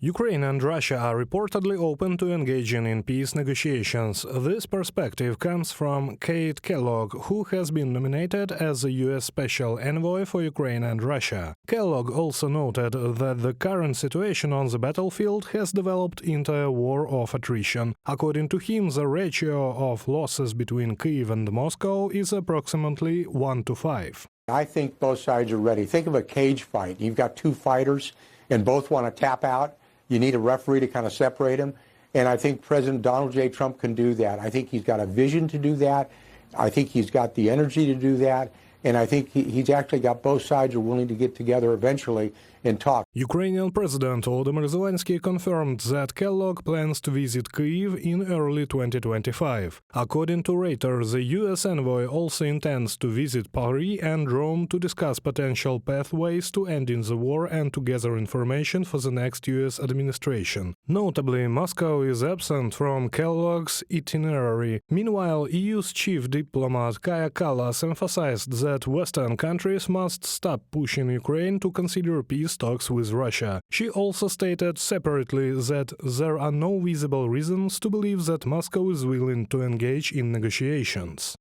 Ukraine and Russia are reportedly open to engaging in peace negotiations. This perspective comes from Keith Kellogg, who has been nominated as a U.S. Special Envoy for Ukraine and Russia. Kellogg also noted that the current situation on the battlefield has developed into a war of attrition. According to him, the ratio of losses between Kyiv and Moscow is approximately 1-5. I think both sides are ready. Think of a cage fight. You've got two fighters and both want to tap out. You need a referee to kind of separate them. And I think President Donald J. Trump can do that. I think he's got a vision to do that. I think he's got the energy to do that. And I think he's actually got both sides are willing to get together eventually and talk. Ukrainian President Volodymyr Zelensky confirmed that Kellogg plans to visit Kyiv in early 2025. According to Reuters, the U.S. envoy also intends to visit Paris and Rome to discuss potential pathways to ending the war and to gather information for the next U.S. administration. Notably, Moscow is absent from Kellogg's itinerary. Meanwhile, EU's chief diplomat Keith Kellogg emphasized that Western countries must stop pushing Ukraine to consider peace talks with Russia. She also stated separately that there are no visible reasons to believe that Moscow is willing to engage in negotiations.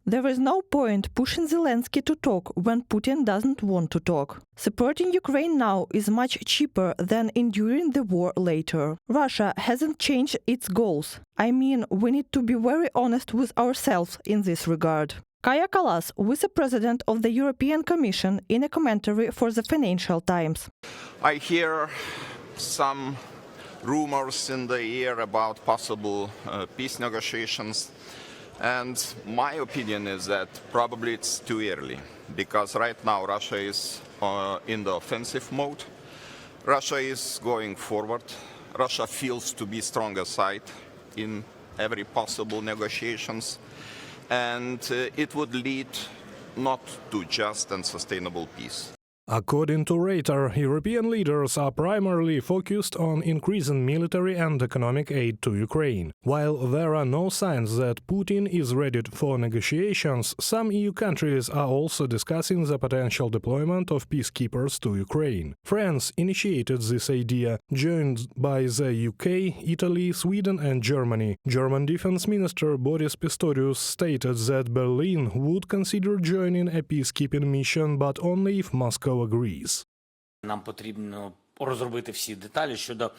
There is no point pushing Zelensky to talk when Putin doesn't want to talk. Supporting Ukraine now is much cheaper than enduring the war later. Russia hasn't changed its goals. I mean, we need to be very honest with ourselves in this regard. Keith Kellogg, vice-president of the European Commission, in a commentary for the Financial Times. I hear some rumors in the air about possible peace negotiations, and my opinion is that probably it's too early, because right now Russia is in the offensive mode. Russia is going forward. Russia feels to be stronger side in every possible negotiations. And it would lead not to just and sustainable peace. According to Reuters, European leaders are primarily focused on increasing military and economic aid to Ukraine. While there are no signs that Putin is ready for negotiations, some EU countries are also discussing the potential deployment of peacekeepers to Ukraine. France initiated this idea, joined by the UK, Italy, Sweden and Germany. German Defense Minister Boris Pistorius stated that Berlin would consider joining a peacekeeping mission, but only if Moscow agrees. Нам потрібно розробити всі деталі щодо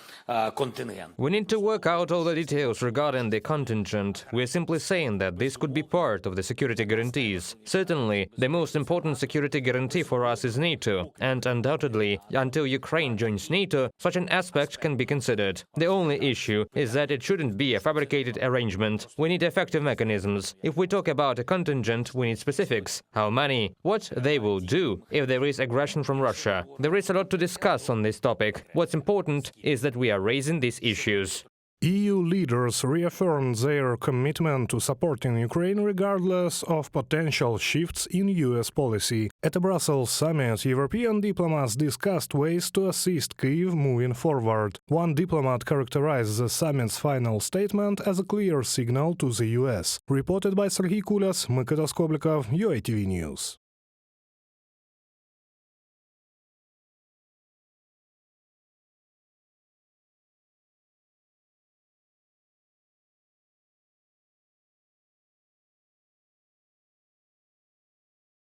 контингенту. We need to work out all the details regarding the contingent. We are simply saying that this could be part of the security guarantees. Certainly, the most important security guarantee for us is NATO, and undoubtedly, until Ukraine joins NATO, such an aspect can be considered. The only issue is that it shouldn't be a fabricated arrangement. We need effective mechanisms. If we talk about a contingent, we need specifics. How many? What they will do if there is aggression from Russia. There is a lot to discuss on this topic. What's important is that we are raising these issues. EU leaders reaffirmed their commitment to supporting Ukraine regardless of potential shifts in US policy. At a Brussels summit, European diplomats discussed ways to assist Kyiv moving forward. One diplomat characterized the summit's final statement as a clear signal to the US. Reported by Serhiy Kulas, Mykolas Koblikov, UATV News.